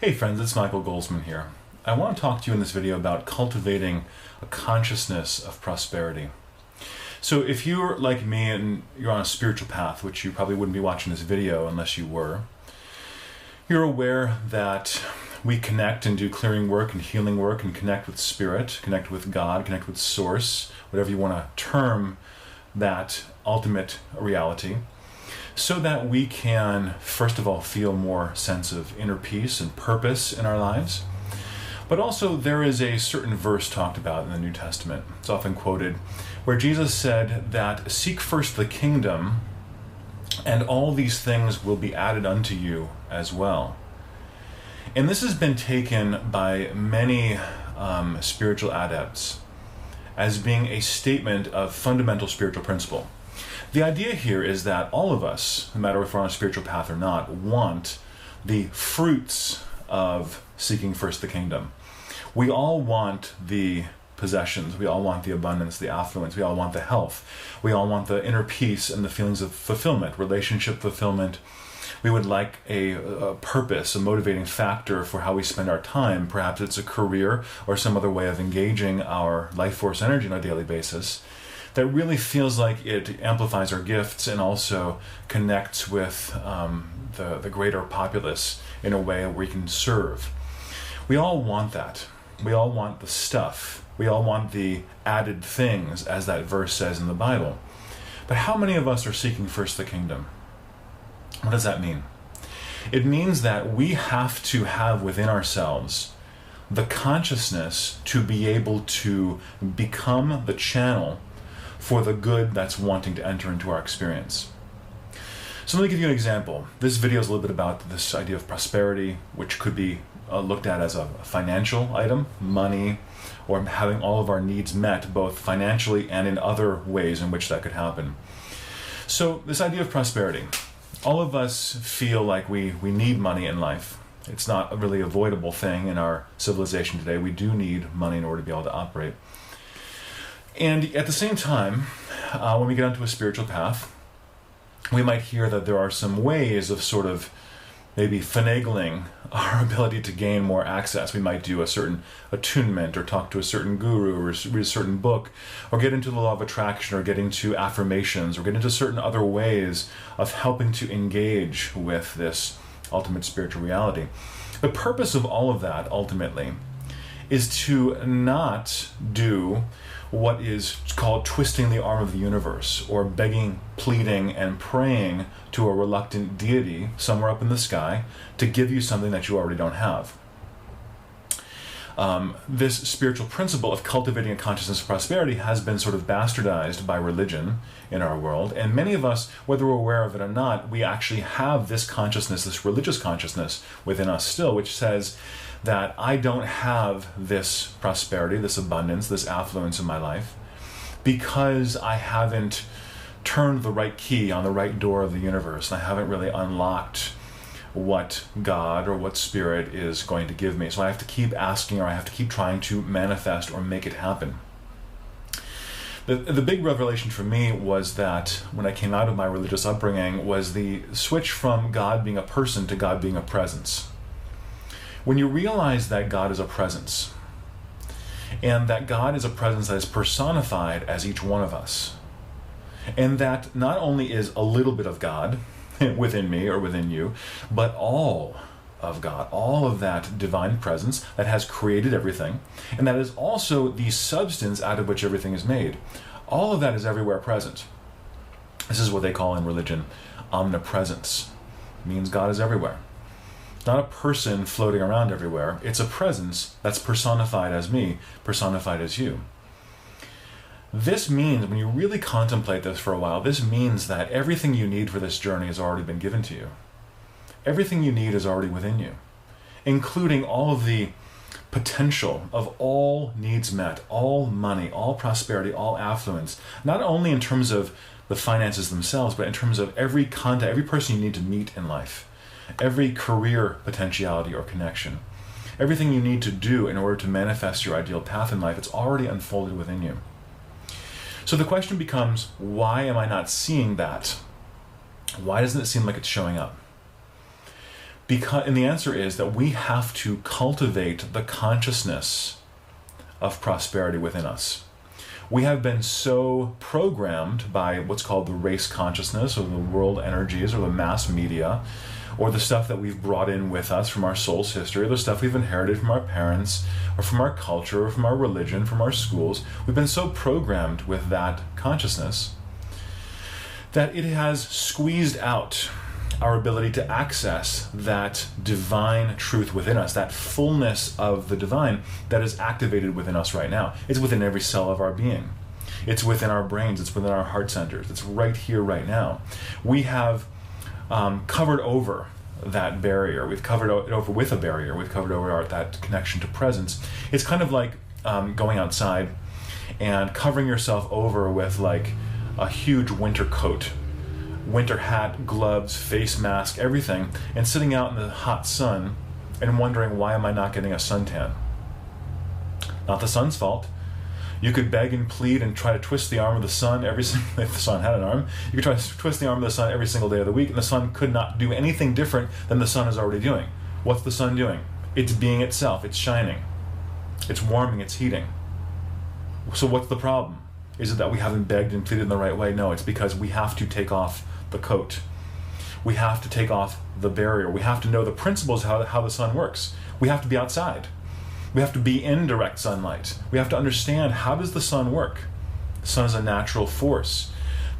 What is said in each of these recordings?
Hey friends, it's Michael Golzmane here. I want to talk to you in this video about cultivating a consciousness of prosperity. So if you're like me and you're on a spiritual path, which you probably wouldn't be watching this video unless you were, you're aware that we connect and do clearing work and healing work and connect with spirit, connect with God, connect with source, whatever you want to term that ultimate reality, so that we can, first of all, feel more sense of inner peace and purpose in our lives. But also there is a certain verse talked about in the New Testament, it's often quoted, where Jesus said that seek first the kingdom and all these things will be added unto you as well. And this has been taken by many spiritual adepts as being a statement of fundamental spiritual principle. The idea here is that all of us, no matter if we're on a spiritual path or not, want the fruits of seeking first the kingdom. We all want the possessions, we all want the abundance, the affluence, we all want the health, we all want the inner peace and the feelings of fulfillment, relationship fulfillment. We would like a purpose, a motivating factor for how we spend our time. Perhaps it's a career or some other way of engaging our life force energy on a daily basis that really feels like it amplifies our gifts and also connects with the greater populace in a way where we can serve. We all want that. We all want the stuff. We all want the added things, as that verse says in the Bible. But how many of us are seeking first the kingdom? What does that mean? It means that we have to have within ourselves the consciousness to be able to become the channel for the good that's wanting to enter into our experience. So let me give you an example. This video is a little bit about this idea of prosperity, which could be looked at as a financial item, money, or having all of our needs met, both financially and in other ways in which that could happen. So this idea of prosperity, all of us feel like we need money in life. It's not a really avoidable thing in our civilization today. We do need money in order to be able to operate. And at the same time, when we get onto a spiritual path, we might hear that there are some ways of sort of maybe finagling our ability to gain more access. We might do a certain attunement or talk to a certain guru or read a certain book or get into the law of attraction or get into affirmations or get into certain other ways of helping to engage with this ultimate spiritual reality. The purpose of all of that ultimately is to not do what is called twisting the arm of the universe or begging, pleading, and praying to a reluctant deity somewhere up in the sky to give you something that you already don't have. This spiritual principle of cultivating a consciousness of prosperity has been sort of bastardized by religion in our world, and many of us, whether we're aware of it or not, we actually have this consciousness, this religious consciousness within us still, which says that I don't have this prosperity, this abundance, this affluence in my life because I haven't turned the right key on the right door of the universe, and I haven't really unlocked what God or what spirit is going to give me. So I have to keep asking, or I have to keep trying to manifest or make it happen. The big revelation for me was that when I came out of my religious upbringing was the switch from God being a person to God being a presence. When you realize that God is a presence, and that God is a presence that is personified as each one of us, and that not only is a little bit of God within me or within you, but all of God, all of that divine presence that has created everything, and that is also the substance out of which everything is made. All of that is everywhere present. This is what they call in religion omnipresence. It means God is everywhere. It's not a person floating around everywhere. It's a presence that's personified as me, personified as you. This means, when you really contemplate this for a while, this means that everything you need for this journey has already been given to you. Everything you need is already within you, including all of the potential of all needs met, all money, all prosperity, all affluence, not only in terms of the finances themselves, but in terms of every contact, every person you need to meet in life, every career potentiality or connection, everything you need to do in order to manifest your ideal path in life, it's already unfolded within you. So the question becomes, why am I not seeing that? Why doesn't it seem like it's showing up? And the answer is that we have to cultivate the consciousness of prosperity within us. We have been so programmed by what's called the race consciousness, or the world energies, or the mass media, or the stuff that we've brought in with us from our soul's history, or the stuff we've inherited from our parents, or from our culture, or from our religion, from our schools. We've been so programmed with that consciousness that it has squeezed out our ability to access that divine truth within us, that fullness of the divine that is activated within us right now. It's within every cell of our being. It's within our brains. It's within our heart centers. It's right here, right now. We have covered over that barrier. We've covered it over with a barrier. We've covered over that connection to presence. It's kind of like going outside and covering yourself over with like a huge winter coat, winter hat, gloves, face mask, everything, and sitting out in the hot sun and wondering, why am I not getting a suntan? Not the sun's fault. You could beg and plead and try to twist the arm of the sun if the sun had an arm. You could try to twist the arm of the sun every single day of the week, and the sun could not do anything different than the sun is already doing. What's the sun doing? It's being itself. It's shining. It's warming. It's heating. So what's the problem? Is it that we haven't begged and pleaded in the right way? No, it's because we have to take off the coat. We have to take off the barrier. We have to know the principles of how the sun works. We have to be outside. We have to be in direct sunlight. We have to understand, how does the sun work? The sun is a natural force.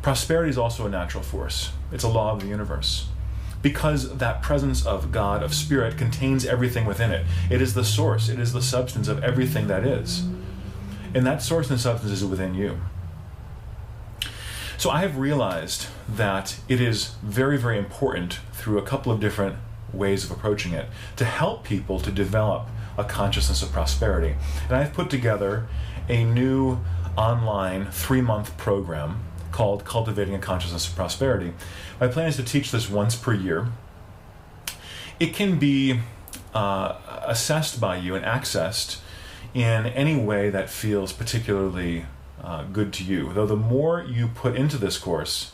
Prosperity is also a natural force. It's a law of the universe. Because that presence of God, of Spirit, contains everything within it. It is the source. It is the substance of everything that is. And that source and substance is within you. So I have realized that it is very, very important, through a couple of different ways of approaching it, to help people to develop a consciousness of prosperity. And I've put together a new online 3-month program called Cultivating a Consciousness of Prosperity. My plan is to teach this once per year. It can be assessed by you and accessed in any way that feels particularly good to you. Though the more you put into this course,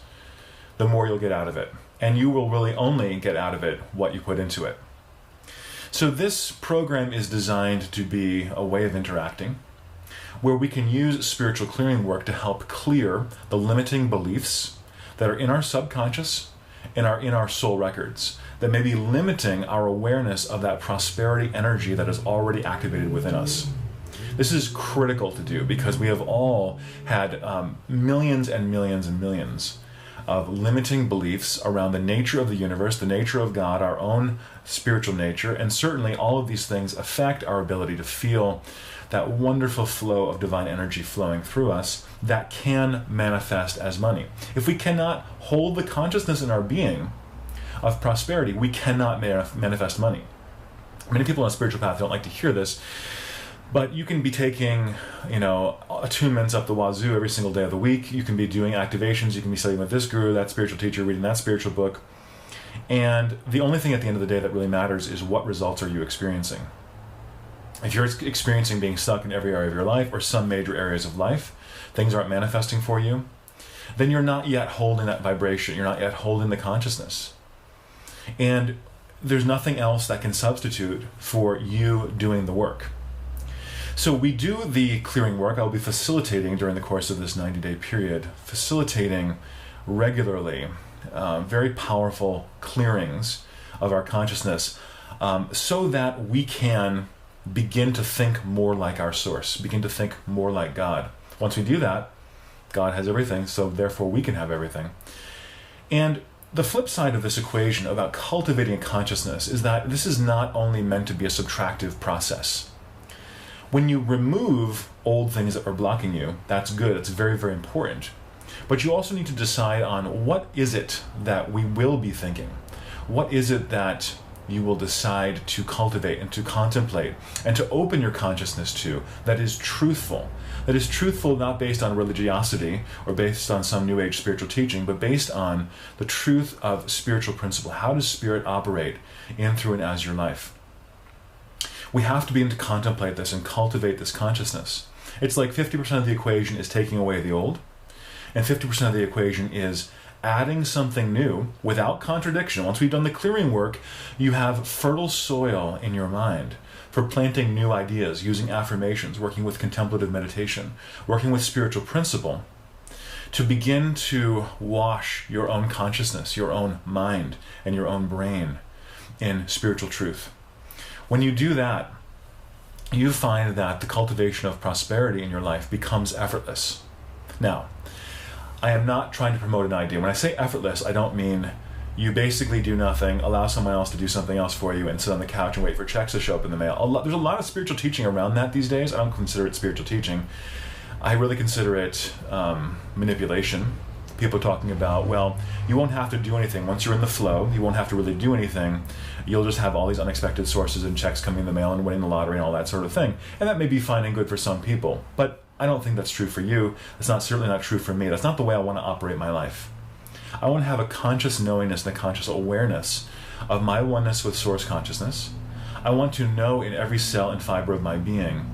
the more you'll get out of it. And you will really only get out of it what you put into it. So this program is designed to be a way of interacting, where we can use spiritual clearing work to help clear the limiting beliefs that are in our subconscious and are in our soul records, that may be limiting our awareness of that prosperity energy that is already activated within us. This is critical to do because we have all had millions and millions and millions of limiting beliefs around the nature of the universe, the nature of God, our own spiritual nature, and certainly all of these things affect our ability to feel that wonderful flow of divine energy flowing through us that can manifest as money. If we cannot hold the consciousness in our being of prosperity, we cannot manifest money. Many people on a spiritual path don't like to hear this, but you can be taking, attunements up the wazoo every single day of the week. You can be doing activations. You can be studying with this guru, that spiritual teacher, reading that spiritual book. And the only thing at the end of the day that really matters is, what results are you experiencing? If you're experiencing being stuck in every area of your life, or some major areas of life, things aren't manifesting for you, then you're not yet holding that vibration. You're not yet holding the consciousness. And there's nothing else that can substitute for you doing the work. So we do the clearing work. I'll be facilitating during the course of this 90-day period, facilitating regularly very powerful clearings of our consciousness, so that we can begin to think more like our source, begin to think more like God. Once we do that, God has everything, so therefore we can have everything. And the flip side of this equation about cultivating a consciousness is that this is not only meant to be a subtractive process. When you remove old things that are blocking you, that's good. It's very, very important. But you also need to decide on, what is it that we will be thinking? What is it that you will decide to cultivate and to contemplate and to open your consciousness to, that is truthful? That is truthful, not based on religiosity or based on some New Age spiritual teaching, but based on the truth of spiritual principle. How does Spirit operate in, through, and as your life? We have to begin to contemplate this and cultivate this consciousness. It's like 50% of the equation is taking away the old, and 50% of the equation is adding something new without contradiction. Once we've done the clearing work, you have fertile soil in your mind for planting new ideas, using affirmations, working with contemplative meditation, working with spiritual principle, to begin to wash your own consciousness, your own mind, and your own brain in spiritual truth. When you do that, you find that the cultivation of prosperity in your life becomes effortless. Now, I am not trying to promote an idea. When I say effortless, I don't mean you basically do nothing, allow someone else to do something else for you, and sit on the couch and wait for checks to show up in the mail. There's a lot of spiritual teaching around that these days. I don't consider it spiritual teaching. I really consider it manipulation. People talking about, well, you won't have to do anything. Once you're in the flow, you won't have to really do anything. You'll just have all these unexpected sources and checks coming in the mail and winning the lottery and all that sort of thing. And that may be fine and good for some people, but I don't think that's true for you. It's certainly not true for me. That's not the way I want to operate my life. I want to have a conscious knowingness and a conscious awareness of my oneness with source consciousness. I want to know in every cell and fiber of my being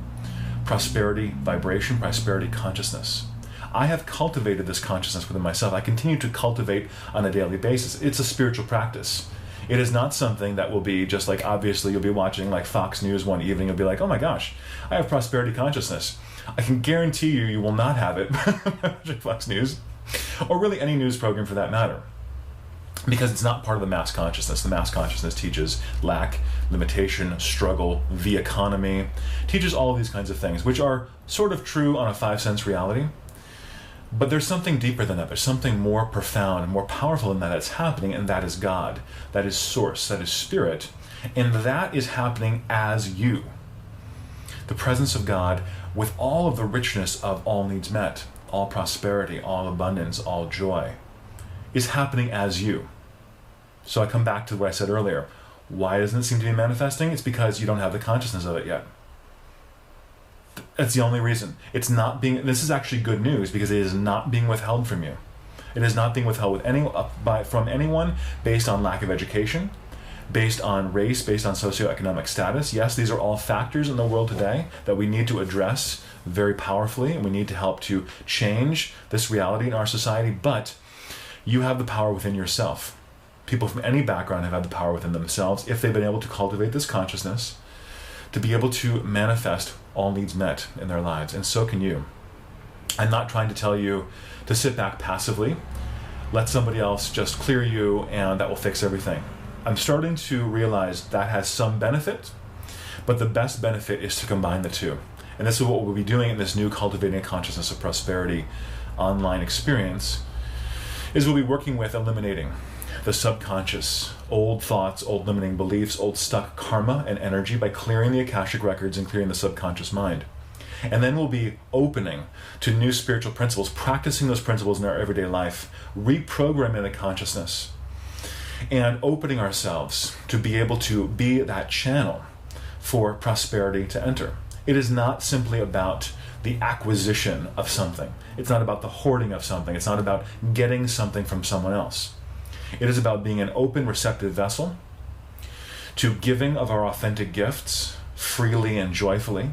prosperity, vibration, prosperity, consciousness. I have cultivated this consciousness within myself. I continue to cultivate on a daily basis. It's a spiritual practice. It is not something that will be just like, obviously you'll be watching like Fox News one evening, you'll be like, oh my gosh, I have prosperity consciousness. I can guarantee you will not have it watching Fox News, or really any news program for that matter, because it's not part of the mass consciousness. The mass consciousness teaches lack, limitation, struggle, the economy, teaches all of these kinds of things, which are sort of true on a 5-sense reality. But there's something deeper than that. There's something more profound and more powerful than that that's happening, and that is God. That is source. That is spirit. And that is happening as you. The presence of God with all of the richness of all needs met, all prosperity, all abundance, all joy, is happening as you. So I come back to what I said earlier. Why doesn't it seem to be manifesting? It's because you don't have the consciousness of it yet. That's the only reason. It's not being. This is actually good news because it is not being withheld from you. It is not being withheld from anyone based on lack of education, based on race, based on socioeconomic status. Yes, these are all factors in the world today that we need to address very powerfully, and we need to help to change this reality in our society. But you have the power within yourself. People from any background have had the power within themselves if they've been able to cultivate this consciousness to be able to manifest all needs met in their lives, and so can you. I'm not trying to tell you to sit back passively, let somebody else just clear you and that will fix everything. I'm starting to realize that has some benefit, but the best benefit is to combine the two. And this is what we'll be doing in this new Cultivating a Consciousness of Prosperity online experience, is we'll be working with eliminating the subconscious, old thoughts, old limiting beliefs, old stuck karma and energy by clearing the Akashic records and clearing the subconscious mind. And then we'll be opening to new spiritual principles, practicing those principles in our everyday life, reprogramming the consciousness, and opening ourselves to be able to be that channel for prosperity to enter. It is not simply about the acquisition of something. It's not about the hoarding of something. It's not about getting something from someone else. It is about being an open, receptive vessel to giving of our authentic gifts freely and joyfully,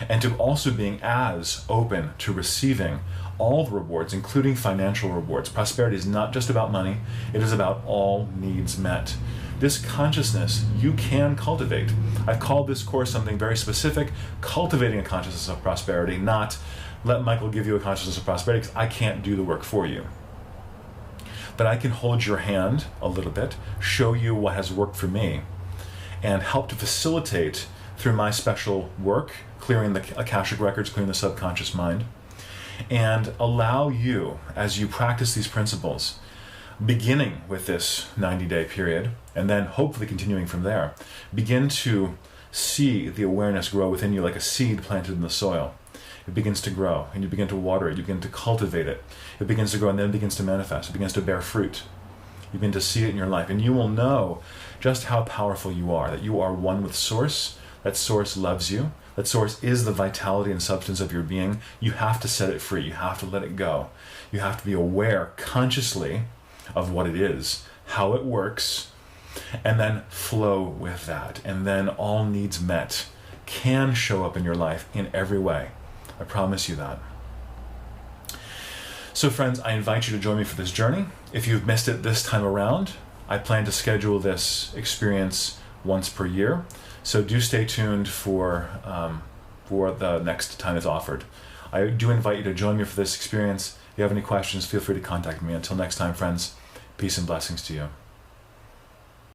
and to also being as open to receiving all the rewards, including financial rewards. Prosperity is not just about money. It is about all needs met. This consciousness you can cultivate. I've called this course something very specific, Cultivating a Consciousness of Prosperity, not let Michael give you a consciousness of prosperity, because I can't do the work for you. But I can hold your hand a little bit, show you what has worked for me, and help to facilitate through my special work, clearing the Akashic records, clearing the subconscious mind, and allow you, as you practice these principles, beginning with this 90-day period, and then hopefully continuing from there, begin to see the awareness grow within you like a seed planted in the soil. It begins to grow, and you begin to water it, you begin to cultivate it. It begins to grow, and then it begins to manifest. It begins to bear fruit. You begin to see it in your life, and you will know just how powerful you are, that you are one with Source, that Source loves you, that Source is the vitality and substance of your being. You have to set it free. You have to let it go. You have to be aware consciously of what it is, how it works, and then flow with that. And then all needs met can show up in your life in every way. I promise you that. So friends, I invite you to join me for this journey. If you've missed it this time around, I plan to schedule this experience once per year. So do stay tuned for the next time it's offered. I do invite you to join me for this experience. If you have any questions, feel free to contact me. Until next time, friends, peace and blessings to you.